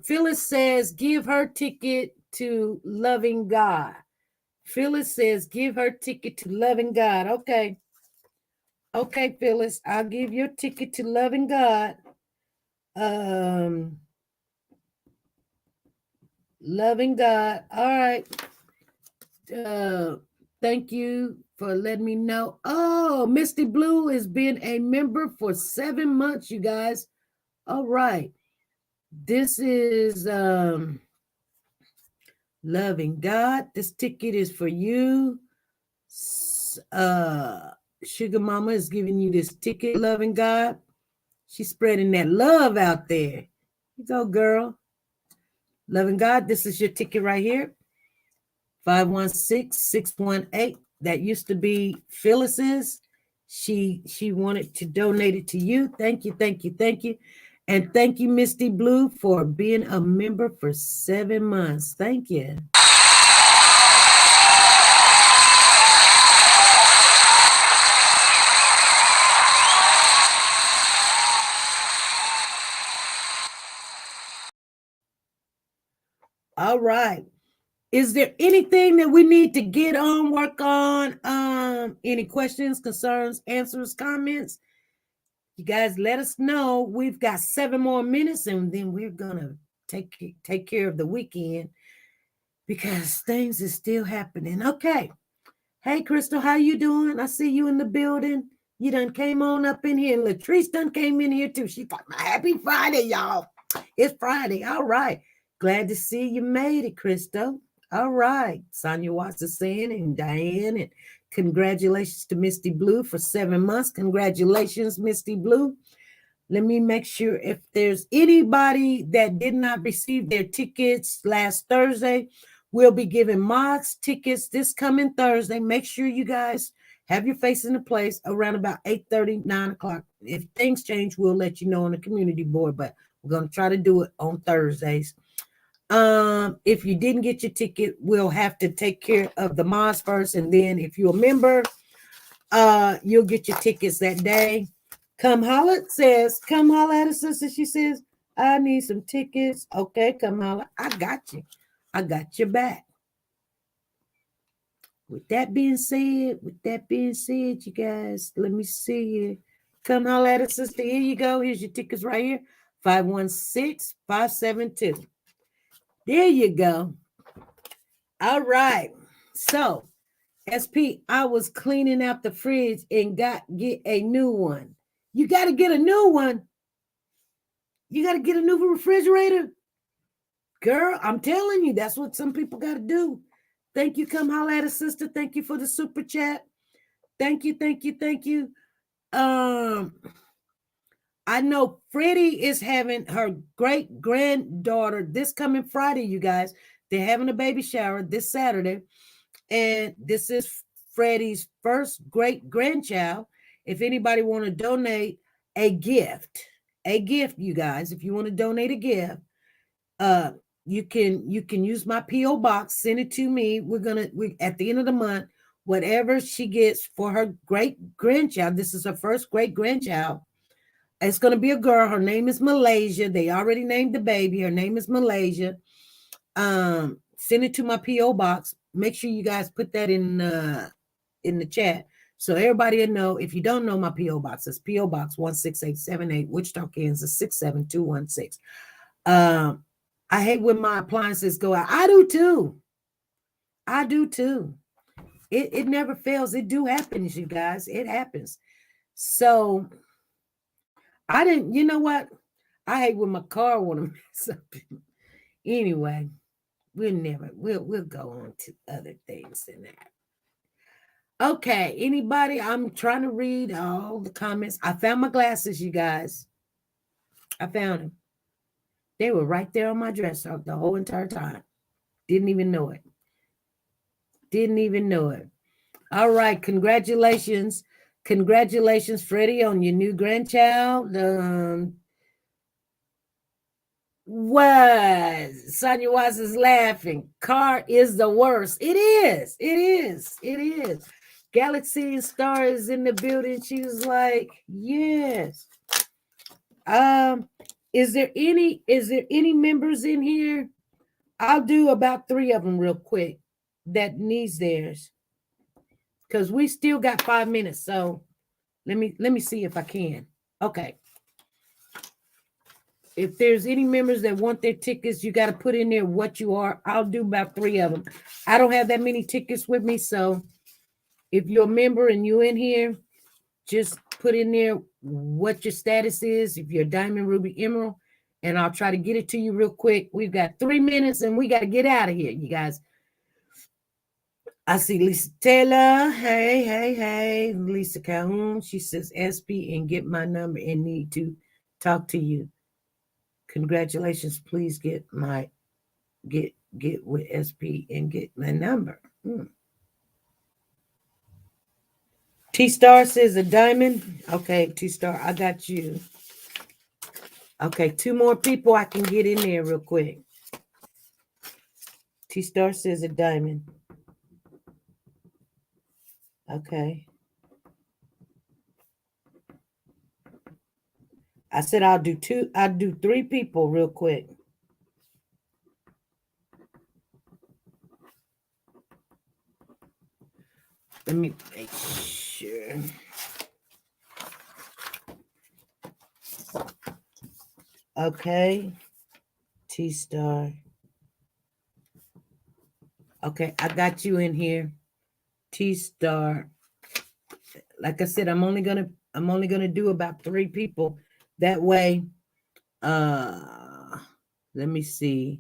Phyllis says give her ticket to Loving God. Phyllis says give her ticket to Loving God. Okay. Okay, Phyllis, I'll give your ticket to Loving God. Loving God. All right. Thank you for letting me know. Oh, Misty Blue has been a member for 7 months, you guys. All right. This is Loving God. This ticket is for you. Sugar Mama is giving you this ticket, Loving God. She's spreading that love out there. You go, girl. Loving God, this is your ticket right here. 516-618. That used to be Phyllis's. She wanted to donate it to you. Thank you. And thank you, Misty Blue, for being a member for 7 months. Thank you. All right. Is there anything that we need to get on, work on? Any questions, concerns, answers, comments? You guys let us know. We've got 7 more minutes and then we're gonna take care of the weekend because things is still happening. Okay. Hey Crystal, how you doing? I see you in the building. You done came on up in here. And Latrice done came in here too. She thought, happy Friday, y'all. It's Friday. All right. Glad to see you made it, Crystal. All right. Sonia Watts is saying, and Diane, and congratulations to Misty Blue for 7 months. Congratulations, Misty Blue. Let me make sure if there's anybody that did not receive their tickets last Thursday, we'll be giving mods tickets this coming Thursday. Make sure you guys have your face in the place around about 8:30, 9 o'clock. If things change, we'll let you know on the community board, but we're going to try to do it on Thursdays. If you didn't get your ticket, we'll have to take care of the mods first, and then if you're a member, you'll get your tickets that day. Come holler at us, sister. She says, I need some tickets. Okay, come holler. I got you. I got your back. With that being said, you guys, let me see you. Come holler at us, sister. Here you go. Here's your tickets right here. 516-572. There you go. All right. So, SP, I was cleaning out the fridge and get a new one. You got to get a new one. You got to get a new refrigerator. Girl, I'm telling you, that's what some people got to do. Thank you. Come holler at us, sister. Thank you for the super chat. Thank you. I know Freddie is having her great granddaughter this coming Friday, you guys. They're having a baby shower this Saturday. And this is Freddie's first great grandchild. If anybody want to donate a gift, you guys, if you want to donate a gift, you can use my P.O. box, send it to me. We at the end of the month, whatever she gets for her great grandchild, this is her first great grandchild. It's going to be a girl. Her name is Malaysia. They already named the baby. Her name is Malaysia. Send it to my P.O. box. Make sure you guys put that in the chat so everybody will know. If you don't know my P.O. box, it's P.O. Box 16878, Wichita, Kansas 67216. I hate when my appliances go out. I do too. It never fails. It do happen, you guys. It happens. So I didn't, you know what? I hate when my car want to mess up. Anyway, we'll go on to other things than that. Okay, anybody? I'm trying to read all the comments. I found my glasses, you guys. I found them. They were right there on my dresser the whole entire time. Didn't even know it. All right, congratulations. Congratulations, Freddie, on your new grandchild. Sonia Watts is laughing. Car is the worst. It is. Galaxy and Star is in the building. She was like, yes. Is there any members in here? I'll do about 3 of them real quick that needs theirs, because we still got 5 minutes. So let me see if I can. Okay. If there's any members that want their tickets, you got to put in there what you are. I'll do about 3 of them. I don't have that many tickets with me, so if you're a member and you're in here, just put in there what your status is, if you're Diamond, Ruby, Emerald, and I'll try to get it to you real quick. We've got 3 minutes and we got to get out of here, you guys. I see Lisa Taylor. Hey. Lisa Calhoun. She says, SP and get my number and need to talk to you. Congratulations. Please get with SP and get my number. T-Star says a diamond. Okay, T-Star, I got you. Okay, 2 more people I can get in there real quick. T-Star says a diamond. Okay. I said I'll do 3 people real quick. Let me make sure. Okay. T-Star. Okay, I got you in here. T-Star. Like I said, I'm only gonna do about 3 people. That way, let me see.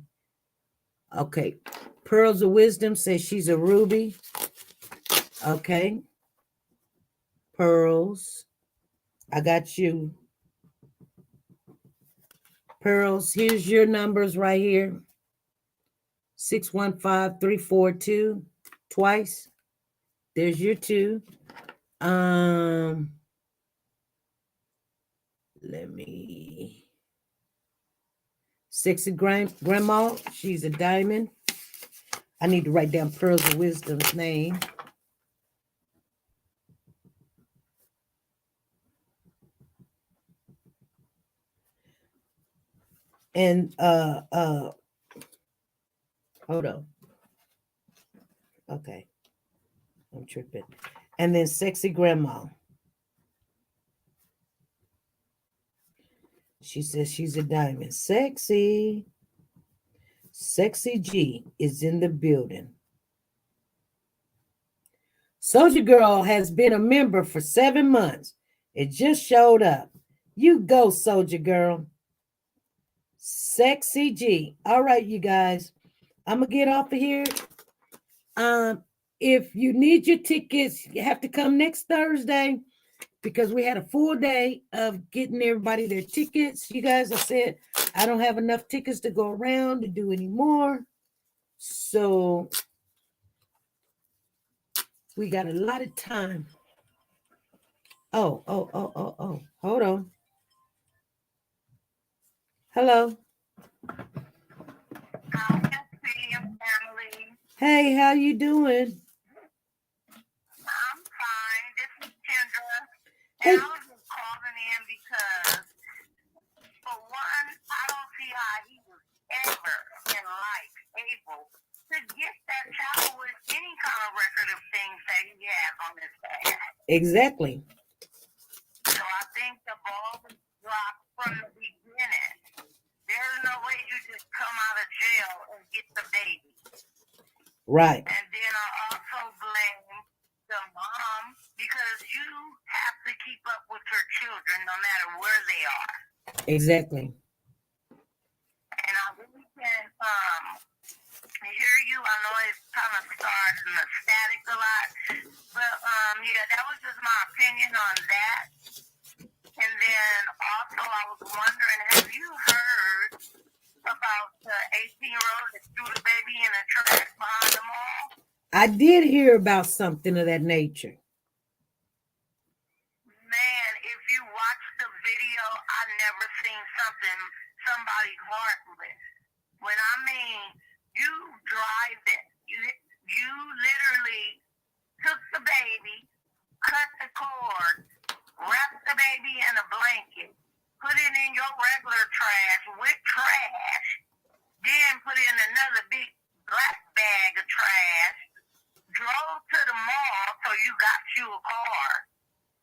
Okay. Pearls of Wisdom says she's a Ruby. Okay. Pearls. I got you. Pearls, here's your numbers right here. 615-342 twice. There's your 2. Let me. Sexy Grandma, she's a diamond. I need to write down Pearls of Wisdom's name. And hold on. Okay. I'm tripping. And then Sexy Grandma. She says she's a diamond. Sexy G is in the building. Soldier Girl has been a member for 7 months. It just showed up. You go, Soldier Girl. Sexy G. All right, you guys. I'm going to get off of here. If you need your tickets, you have to come next Thursday, because we had a full day of getting everybody their tickets. You guys, I said I don't have enough tickets to go around to do any more. So we got a lot of time. Oh. Hold on. Hello. Family. Hey, how you doing? I'm fine. This is Kendra. Hey. And I was just calling in because, for one, I don't see how he was ever in life able to get that child with any kind of record of things that he has on his past. Exactly. So I think the ball was dropped from the beginning. There's no way you just come out of jail and get the baby. Right. And then I also blame the mom, because you have to keep up with your children no matter where they are. Exactly. And I really can background noise kind of starts and the static a lot. But yeah, that was just my opinion on that. And then also I was wondering, have you heard about the 18-year-old that threw the baby in a trash behind the mall? I did hear about something of that nature. Man, if you watch the video, I never seen somebody heartless. When I mean, you drive it. You literally took the baby, cut the cord, wrapped the baby in a blanket, put it in your regular trash with trash, then put it in another big black bag of trash, drove to the mall so you got you a car.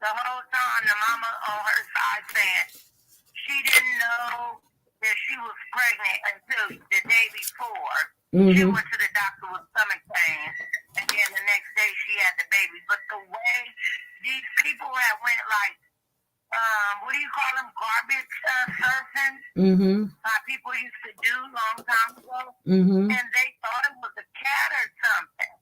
The whole time the mama on her side saying she didn't know that she was pregnant until the day before. She went to the doctor with stomach pain, and then the next day she had the baby. But the way these people that went like, what do you call them, garbage surfing? People used to do long time ago, and they thought it was a cat or something.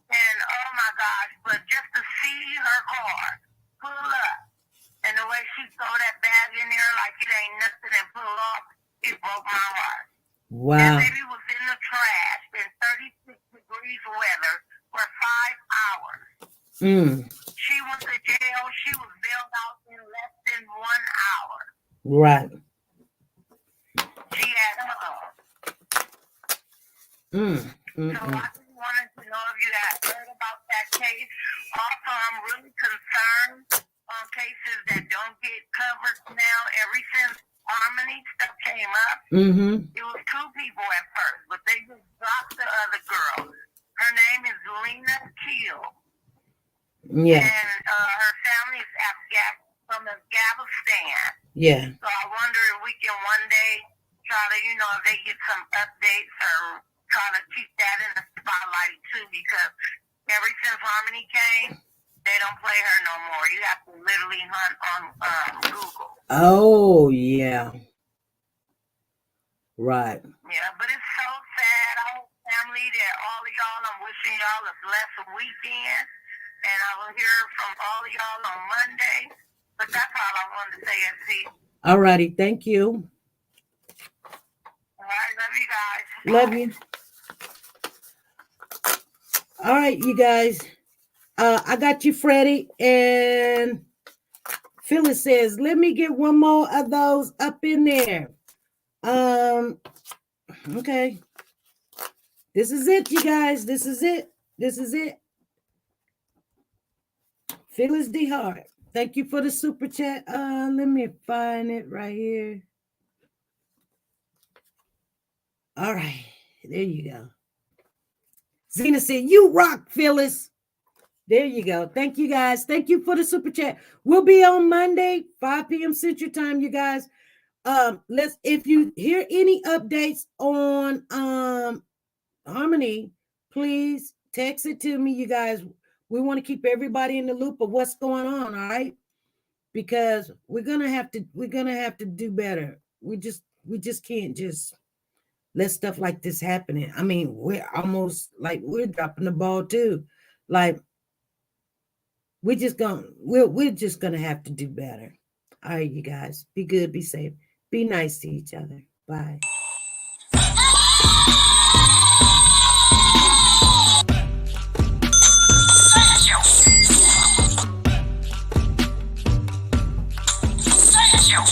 And oh my gosh, but just to see her car pull up, and the way she throw that bag in there like it ain't nothing and pull off, it broke my heart. Wow. That baby was in the trash in 36 degrees weather for 5 hours. She went to jail. She was bailed out in less than 1 hour. Right. She had her own. So I just wanted to know if you had heard about that case. Also, I'm really concerned on cases that don't get covered now. Ever since Harmony stuff came up, it was 2 people at first, but they just dropped the other girl. Her name is Lena Keel. Yeah. And her family is from Afghanistan. Yeah. So I wonder if we can one day try to, if they get some updates or try to keep that in the spotlight too, because ever since Harmony came, they don't play her no more. You have to literally hunt on Google. Oh, yeah. Right. Yeah, but it's so sad. Our family, that all of y'all, I'm wishing y'all a blessed weekend. And I will hear from all of y'all on Monday. But that's all I wanted to say, SC. All righty. Thank you. All right. Love you guys. Love you. All right, you guys. I got you, Freddie. And Phyllis says, let me get one more of those up in there. Okay. This is it, you guys. This is it. This is it. Phyllis D. Hart. Thank you for the super chat. Let me find it right here. All right. There you go. Zena said, you rock, Phyllis. There you go. Thank you, guys. Thank you for the super chat. We'll be on Monday, 5 p.m. Central Time, you guys. If you hear any updates on Harmony, please text it to me, you guys. We want to keep everybody in the loop of what's going on, all right? Because we're gonna have to do better. We just can't just let stuff like this happen. I mean, we're almost like we're dropping the ball too. Like we're just gonna have to do better. All right, you guys. Be good, be safe, be nice to each other. Bye. Yo.